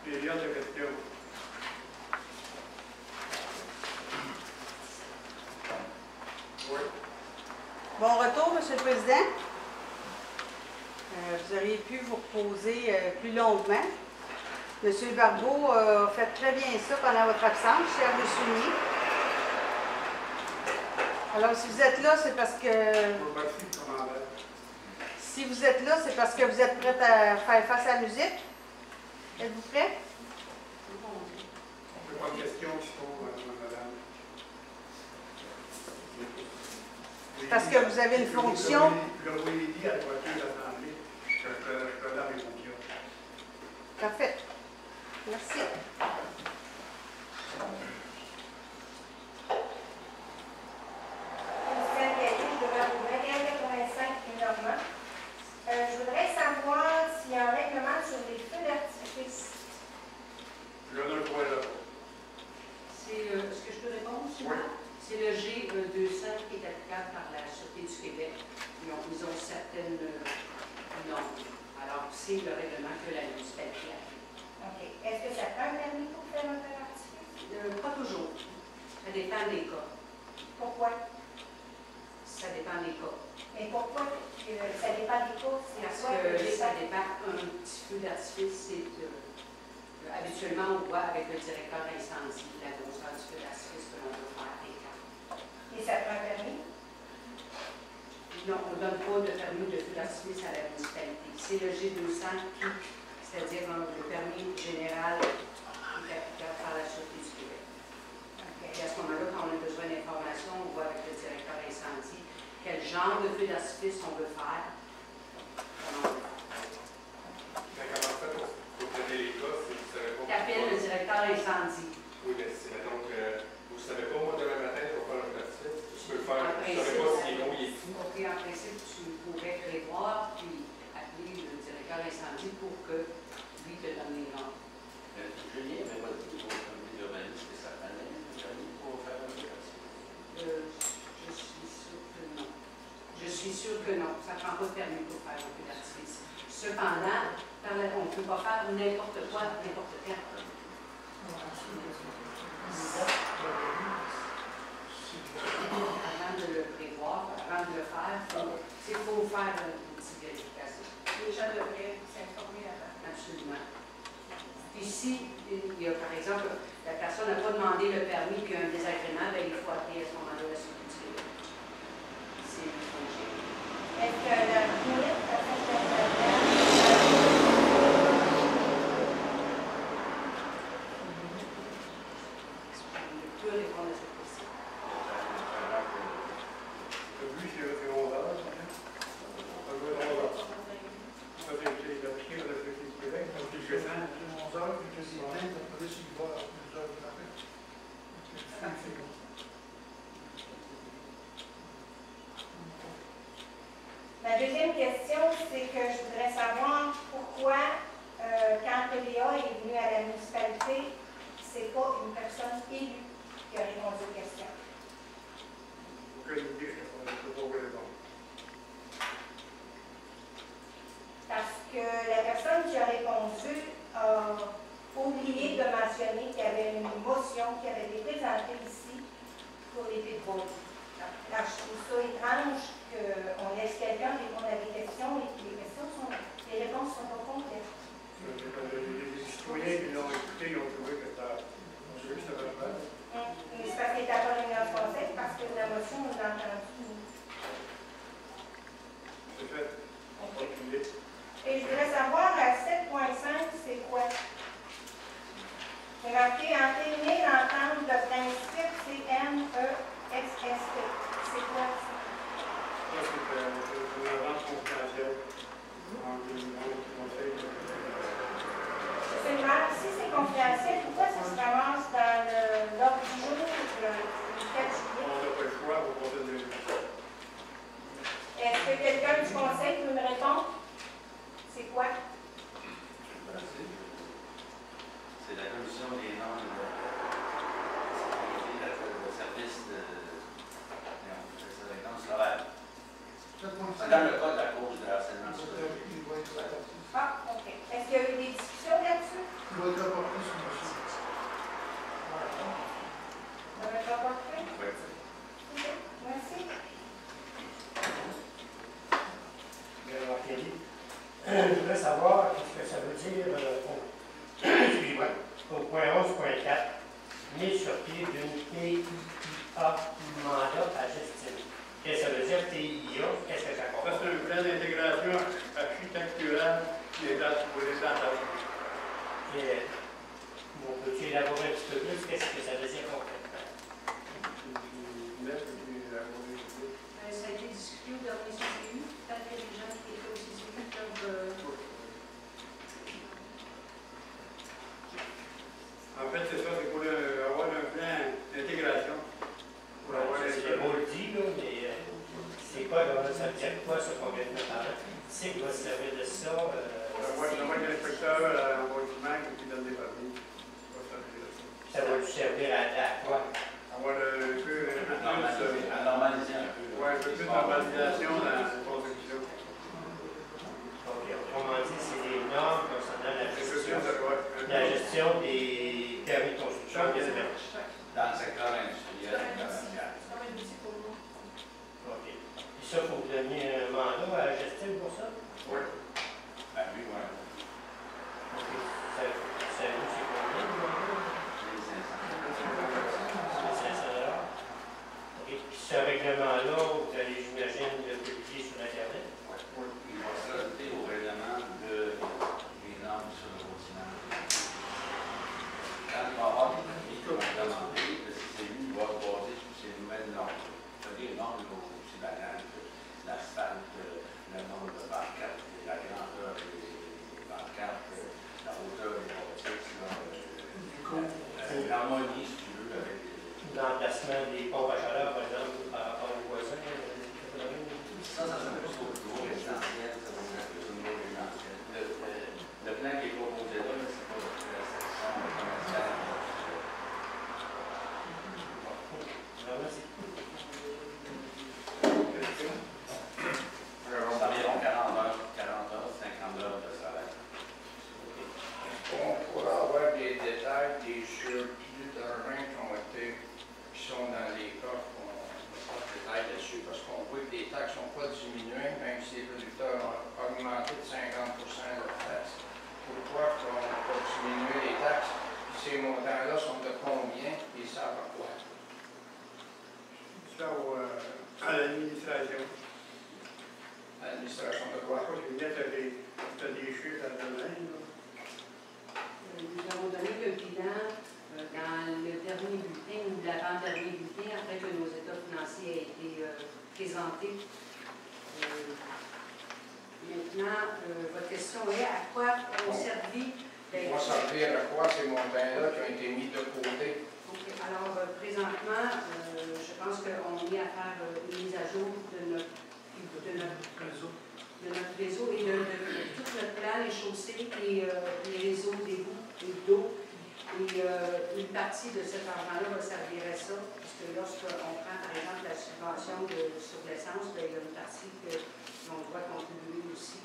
Période de questions. Oui. Bon retour, M. le Président. Vous auriez pu vous reposer plus longuement. M. Barbeau a fait très bien ça pendant votre absence, cher M. Soumier. Alors, si vous êtes là, c'est parce que... Si vous êtes là, c'est parce que vous êtes prête à faire face à la musique. Êtes-vous prêt? On peut pas de questions qui sont, madame. Parce que vous avez une fonction. Je vous l'ai dit à la voiture de l'Assemblée, je peux là mes fonctions. Parfait. Merci. Je voudrais savoir s'il y a un règlement sur les feux d'artifice. Je ne le vois là. C'est ce que je peux répondre, Oui. C'est le G200 qui est applicable par la Sûreté du Québec. Ils ont certaines normes. Alors, c'est le règlement que la municipalité a fait. OK. Est-ce que ça prend un permis pour faire un feu d'artifice? Pas toujours. Ça dépend des cas. Pourquoi? Ça dépend des cas. Mais pourquoi ça dépend des cas? Parce que ça dépend. Un petit feu d'artifice, c'est... habituellement, on voit avec le directeur incendie la grosseur du feu d'artifice que l'on veut faire des cas. Et ça prend un permis? Non, on ne donne pas de permis de feu d'artifice à la municipalité. C'est le G200 qui, c'est-à-dire le permis général qui est applicable par la Sûreté du Québec. Okay. Et à ce moment-là, quand on a besoin d'informations, on voit avec le directeur incendie quel genre de feu d'artifice on veut faire. Mais comment ça pour traiter les cas si vous ne savez pas? T'appelles le directeur incendie. Oui, mais c'est donc, vous ne savez pas, moi, demain matin, pour faire un feu d'artifice, je peux le faire. En Je ne principe, savais pas s'il est bon, il est fou. OK, en principe, tu pourrais prévoir puis appeler le directeur incendie pour que lui te donne les normes. Julien n'avait pas dit au comité d'urbanisme que ça prenait un permis pour faire un feu d'artifice. Je suis sûre que non. Ça ne prend pas de permis pour faire un feu d'artifice. Cependant, on ne peut pas faire n'importe quoi, n'importe quand. Avant de le prévoir, avant de le faire, il faut faire une petite vérification. Les gens devraient s'informer avant. Absolument. Ici, il y a, par exemple, la personne n'a pas demandé le permis puis un désagrément, bien, il faut appeler à ce moment-là la Sûreté du Québec. C'est une fonction. Est-ce que la limite a fait Je peux répondre à cette question. Lui, c'est 11 heures, ça doit être 11 heures. Ça, c'est appliqué par la Sûreté du Québec, donc il fait 11 heures, puis que c'est bien, on peut s'y voir à 2 heures du matin. C'est bon. Ma deuxième question, c'est que je voudrais savoir pourquoi, quand Léa est venue à la municipalité, c'est pas une personne élue qui a répondu aux questions. Aucune idée, je ne peux pas vous répondre. Parce que la personne qui a répondu a oublié de mentionner qu'il y avait une motion qui avait été présentée ici pour les pitbulls. Alors, je trouve ça étrange qu'on laisse quelqu'un répondre à des questions et que les réponses sont pas complètes. Les citoyens qui l'ont écouté, ils ont trouvé que c'était normal. Mais c'est parce qu'il était à la réunion de conseil, parce que la motion, on l'a entendue. C'est fait. Aucune idée. Et je voudrais savoir, à 7.5, c'est quoi? C'est marqué entériner l'entente de principe CNESST. C'est quoi ça? Ça, c'est une vente confidentielle entre le conseil. C'est mal. Si c'est confidentiel, pourquoi ça se ramasse dans l'ordre du jour du 4 juillet? On n'a pas le choix, on va poser des questions. Est-ce que quelqu'un du conseil peut me répondre? C'est quoi? C'est la commission des normes de sécurité de service de résidence locale. C'est dans le code à cause de l'harcèlement scolaire. Ah, OK. Est-ce qu'il y a eu des discussions là-dessus? Il va être point 11.4, mise sur pied d'une TIA mandat à gestion. Qu'est-ce que ça veut dire TIA? Qu'est-ce que ça Ça, comprend? c'est un plan d'intégration architecturale des dates pour les dates. Et, bon, peux-tu élaborer un petit peu plus? Qu'est-ce que ça veut dire concrètement? Ça a été discuté au dernier CCU. Peut-être que les gens qui étaient au CCU peuvent... En fait, c'est ça, c'est pour avoir un plan d'intégration. Pour avoir C'est beau le dit, là, mais c'est quoi, ça veut dire quoi, ça, concrètement parlant? Tu sais qu'il va se servir de ça? Moi, l'inspecteur à l'envoyement qui donne des permis. Ça va lui servir à quoi? Avoir un peu À normaliser un peu. ouais, un peu plus de normalisation dans la construction. Ok, autrement dit, c'est des normes concernant la gestion des permis de construction des émergences. Dans le secteur industriel et commercial. Ok. Puis ça, il faut vous donner un mandat à la gestion pour ça? Oui. Ben oui, oui. Ok. Ça c'est combien de mandats? Les 500. 500 $. Ok. Puis ce règlement-là, vous allez, j'imagine, le publier sur Internet? Oui. Il va se rajouter au règlement des normes sur le bâtiment. Quand il va y avoir des permis qui vont demander, le CCU va se baser sur ces nouvelles normes. C'est-à-dire les normes aussi banales, l'asphalte, le nombre de banquettes, la grandeur des banquettes, la hauteur des bâtisses, l'harmonie, si tu veux, avec L'emplacement des pompes à chaleur, par exemple, par rapport aux voisins. ça serait plus au niveau résidentiel, ça serait plus au niveau résidentiel. Le plan qui est proposé là, c'est pas la section commerciale. C'est environ 40 heures, 50 heures de salaire. On pourra avoir des détails des surplus d'argent qui sont dans les coffres. On n'a pas de détails là-dessus parce qu'on voit que les taxes n'ont pas diminué, même si les producteurs ont augmenté de 50 leurs taxes. Pourquoi on n'a pas diminué les taxes? Puis ces montants-là sont de combien? Ils savent à quoi? Ça, à l'administration. L'administration de quoi? Parce que là, tu as des chiffres à donner. Nous avons donné le bilan dans le dernier bulletin ou l'avant-dernier bulletin après que nos états financiers aient été présentés. Maintenant, votre question est à quoi ont servi? Ils vont servir à quoi ces montants-là qui ont été mis de côté? Okay. Alors, présentement, je pense qu'on est à faire une mise à jour de notre réseau et de tout notre plan, les chaussées et les réseaux d'égouts et d'eau. Et une partie de cet argent-là va servir à ça, parce que lorsqu'on prend, par exemple, la subvention sur l'essence, il y a une partie qu'on doit contribuer aussi.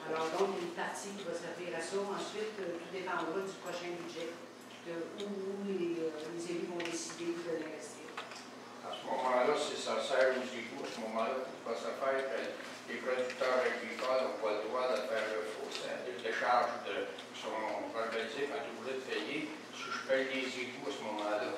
Alors, donc, une partie qui va servir à ça. Ensuite, tout dépendra du prochain budget, où les élus vont décider de l'investir. À ce moment-là, si ça sert aux égouts, à ce moment-là, pourquoi ça fait que les producteurs agricoles n'ont pas le droit de faire le fossé, de décharge sur mon organisé quand ils voulaient payer, si je paye les égouts à ce moment-là.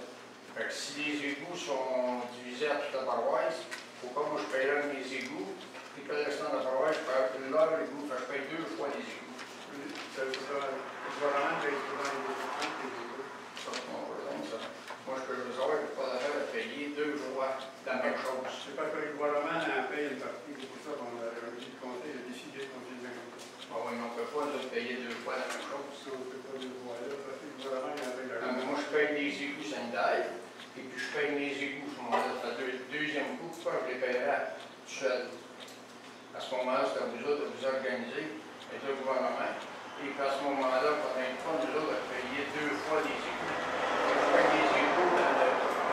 Fait que si les égouts sont divisés à toute la paroisse, pourquoi moi je payerais mes égouts, puis que le restant de la paroisse, je paye leur égout, fait que je paye 2 fois les égouts. Le gouvernement paye souvent les égouts. Ça, c'est mon problème, ça. Moi, je peux le savoir, je n'ai pas d'affaire à payer 2 fois la même chose. C'est parce que le gouvernement en paye une partie, c'est pour ça qu'on a réussi le conseil a décidé qu'on faisait Bon, oui, mais on ne peut pas nous payer 2 fois la même chose. ça, on ne peut pas le voir là, parce que le gouvernement en paye la Non, mais moi, je paye les égouts sanitaires, et puis je paye mes égouts. À ce moment-là, ça fait le deuxième coup, pourquoi je les paierais tout seul? À ce moment-là, c'est à vous autres de vous organiser avec le gouvernement. Et puis à ce moment-là, on n'a pas nous autres à payer 2 fois les égouts. Je paye les égouts dans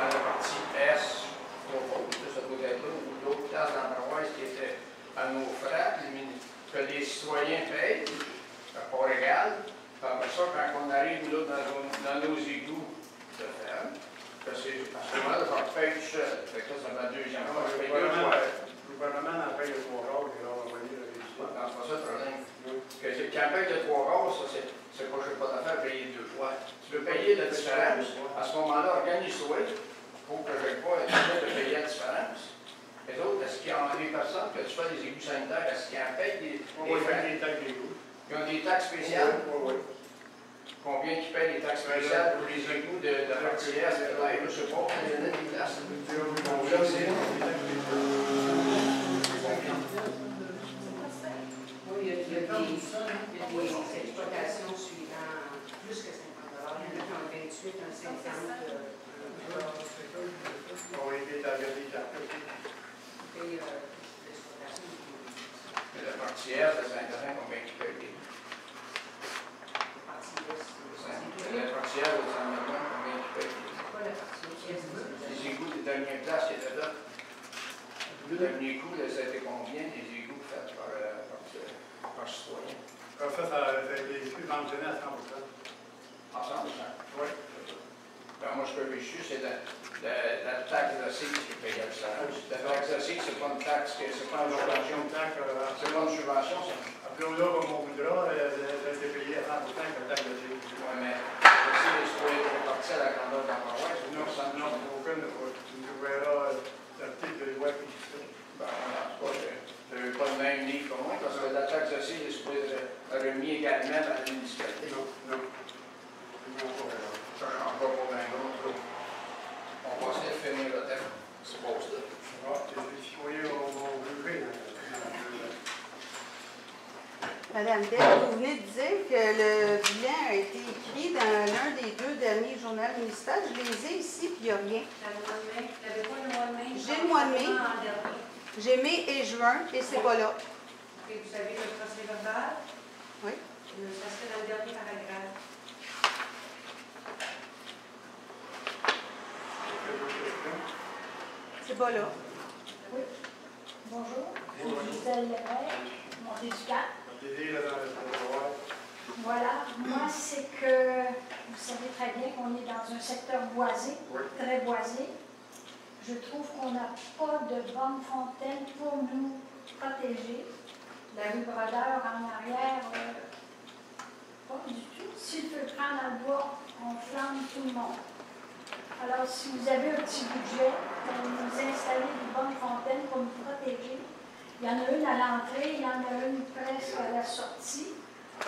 la partie S, ça doit être là, ou d'autres places dans la paroisse qui étaient à nos frais, que les citoyens payent, à part égal. Après ça, quand on arrive là, dans nos égouts de ferme, à ce moment-là, on paye tout seul. Fait que ça, c'est ma deuxième fois. Je paye 2 fois. Le gouvernement en paye le 3 jours, et là, on va envoyer le résultat. Non, c'est pas ça le problème. Quand on paye de 3 jours, ça, c'est pas, je n'ai pas d'affaire à payer 2 fois. Tu veux payer la différence, à ce moment-là, organise-toi pour que je pas être de payer la différence. Les autres, est-ce qu'il y a des personnes que tu fais des égouts sanitaires, est-ce qu'ils en payent des frais? Des taxes d'égouts. Ils ont des taxes spéciales? Oui, oui. Combien qui payent les taxes spéciales pour les égouts de Martinière? Je ne sais pas, il y en a des places. Oui, il y a des exploitations suivant plus que 50 $. Il y en a qui ont 28, un 50. On va aider à regarder les cartes. Et l'exploitation. Mais la Martinière, ça s'intéresse combien qui payent. La Martinière, vous en avez combien qui payent. C'est quoi la partie ouest? Les égouts des dernières places qui étaient là. Le dernier coup, ça a été combien les égouts faits par citoyen? En fait, les flux mentionné à 100%. Ensemble, ça? Oui. Ben, moi, ce que j'ai su, c'est la taxe d'assises qui paye la différence. La taxe d'assises, c'est pas une taxe, c'est pas une subvention. C'est pas une subvention, ça. Après, là, comme on voudra, elle a été payée à 100% avec la taxe de séjour. Oui, mais si les citoyens sont partis à la grandeur de la paroisse, Non, non, aucune. Tu nous verras l'article de loi qui dit ben, en tout cas, je n'avais pas le même livre que moi, parce que la taxe d'assises est remis également dans la municipalité. non, non. Non, pas grave. Ça ne change pas pour un autre. On va essayer de finir le thème. C'est beau, ça. Les citoyens vont juger. Madame Dell, vous venez de dire que le bilan a été écrit dans l'un des 2 derniers journaux municipaux. Je les ai ici, puis il n'y a rien. T'avais pas le mois de mai? J'ai le mois de mai. En dernier. J'ai mai et juin, et c'est pas là. Et vous savez le procès verbal? Oui. Ça serait dans le dernier paragraphe. C'est pas là. Oui. Bonjour. Je suis Gisèle Lévesque, Montéducat. Voilà. Moi, c'est que vous savez très bien qu'on est dans un secteur boisé, très boisé. Je trouve qu'on n'a pas de bonne fontaine pour nous protéger. La rue Brodeur en arrière, pas du tout. Si le feu prend dans le bois, on flamme tout le monde. Alors, si vous avez un petit budget pour nous installer une bonne fontaine pour nous protéger, il y en a une à l'entrée, il y en a une presque à la sortie. Et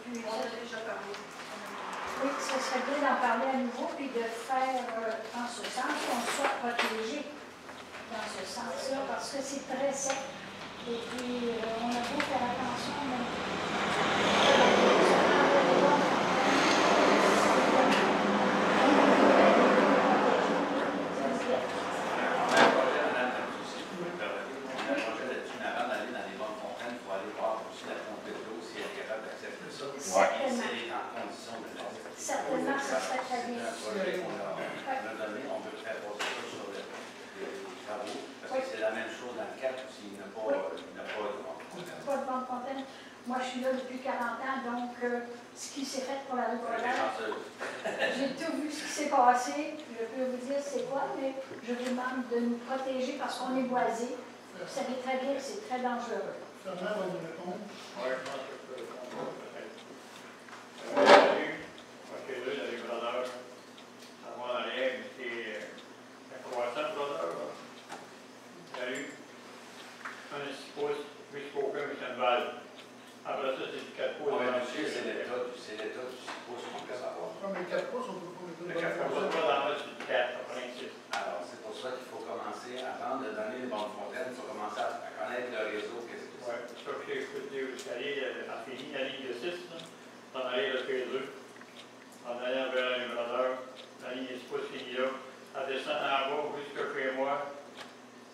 puis, On a déjà parlé. oui, ça serait bien d'en parler à nouveau puis de faire en ce sens qu'on soit protégé dans ce sens-là parce que c'est très sec. Et puis, on a beau faire attention, mais certainement, ça serait très bien. On veut faire passer ça sur les travaux, parce que c'est la même chose dans le cadre s'il n'a pas de Pas de bonne fontaine. Moi, je suis là depuis 40 ans, donc ce qui s'est fait pour la rue Brodeur, j'ai tout vu ce qui s'est passé. Je peux vous dire c'est quoi, mais je vous demande de nous protéger parce qu'on est boisé. Vous savez très bien que c'est très dangereux. Fernand va nous répondre. Oui, je pense que je peux répondre peut-être. OK, là, il y a les Brodeurs. Ça va en arrière, mais c'est la croissance Brodeur. Il y a eu un 6 pouces, 8 pouces, mais c'est une balle. Après ça, c'est du 4 pouces. Oui, monsieur, c'est l'état du 6 pouces qu'on peut savoir. Non, mais 4 pouces, on peut pas Le 4 pouces, pas dans le 4, en principe. Alors, c'est pour ça qu'il faut commencer, avant de donner les bonnes fontaines, il faut commencer à connaître le réseau. Qu'est-ce que c'est? Oui, ça que j'ai écouté au escalier, en fini, la ligne de 6, en arrière le P2, en allant vers les Brodeurs, la ligne de 6 pouces finie là, elle descend en bas jusqu'à chez moi,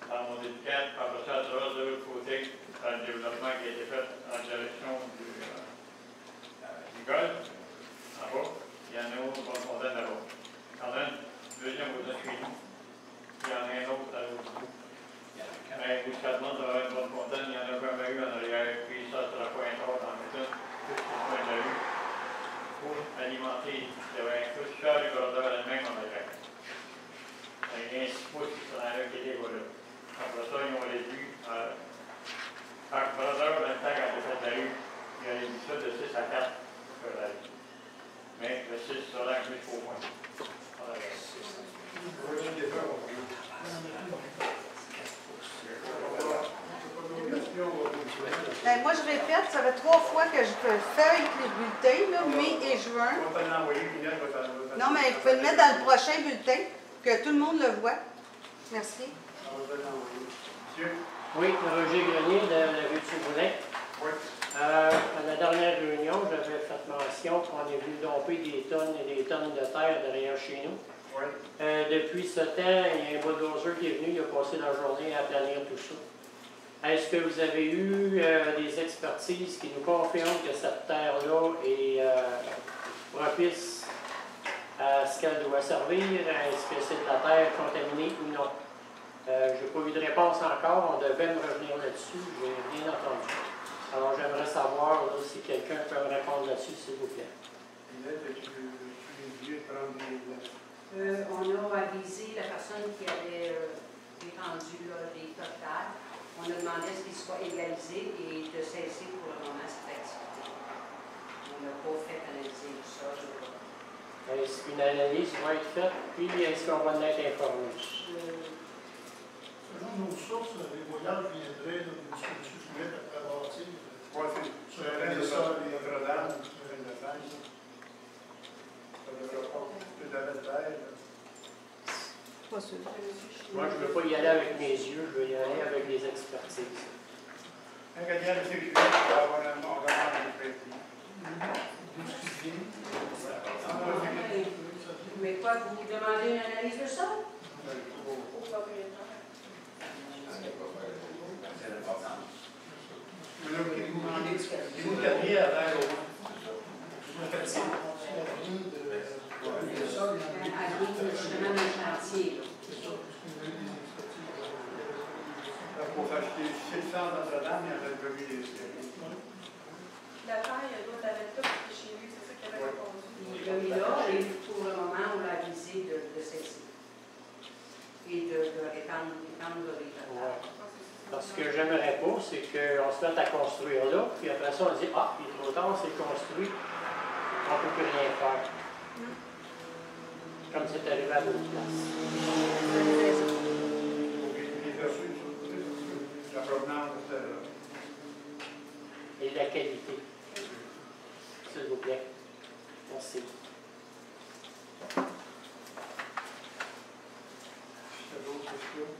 dans mon éducat, puis après ça, elle traverse de l'autre côté, dans le développement qui a été fait en direction du golf, en bas. Il y en a une autre bonne fontaine là-bas. Il y en a une deuxième au-dessus de chez nous. Il y en a un autre à l'autre bout. Mais jusqu'à-demain, d'avoir une bonne fontaine, il y en a jamais eu en arrière, puis ça, c'est la pointe haute dans le méthode, tout ce point de la rue. Pour alimenter, il y avait un coup de cœur du Brodeur elle-même en arrière. Il y a un 6 pouces qui sont là qui était voilà. Après ça, ils ont réduit. Quand le Brodeur, dans le temps, quand il a fait la rue, il a réduit ça de 6 à 4 sur la rue. Mais le 6 sera plus au point. feuille les bulletins, là, mai et juin. On va te l'envoyer, Ginette va te... Non, mais vous pouvez le mettre dans le prochain bulletin, que tout le monde le voit. Merci. On va te l'envoyer. Monsieur? Oui, Roger Grenier de la rue du Moulin. Oui. À la dernière réunion, j'avais fait mention qu'on est venu domper des tonnes et des tonnes de terre derrière chez nous. Oui. Depuis ce temps, il y a un bulldozer qui est venu, il a passé la journée à planir tout ça. Est-ce que vous avez eu des expertises qui nous confirment que cette terre-là est propice à ce qu'elle doit servir? Est-ce que c'est de la terre contaminée ou non? Je n'ai pas eu de réponse encore, on devait me revenir là-dessus, je n'ai rien entendu. Alors j'aimerais savoir là, si quelqu'un peut me répondre là-dessus, s'il vous plaît. Ginette, tu es de prendre des... On a avisé la personne qui avait défendu des totales. On a demandé à ce qu'il soit égalisé et de cesser pour le moment cette activité. On n'a pas fait analyser tout ça. Est-ce qu'une analyse va être faite, puis est-ce qu'on va en être informé? Selon nos sources, les voyages viendraient d'une solution souveraine après bâtir. Oui, c'est sur le reste de Notre-Dame, sur le reste de Versailles. Ça devrait pas plus de la terre. Pas sûr. Moi, je ne veux pas y aller avec mes yeux, je veux y aller avec les expertises. Un gagnant de sécurité pour avoir un ordonnance de crédit. Mais quoi, vous demandez une analyse de ça? Au propriétaire. C'est important. Vous cabiez à l'air au Justement, dans le chantier. pour acheter 600 Notre-Dame, il y avait le des séries. La taille, elle doit être là, parce que chez lui, c'est ça qu'il avait répondu. Il l'a mis là et pour le moment, on l'a avisé de cesser. Et de répandre les totales. Parce que j'aimerais pas, c'est qu'on se mette à construire là, puis après ça, on dit, ah, il est trop tard, c'est construit, on ne peut plus rien faire. Comme c'est arrivé à d'autres places. La provenance de Et la qualité. S'il vous plaît. Merci. d'autres questions.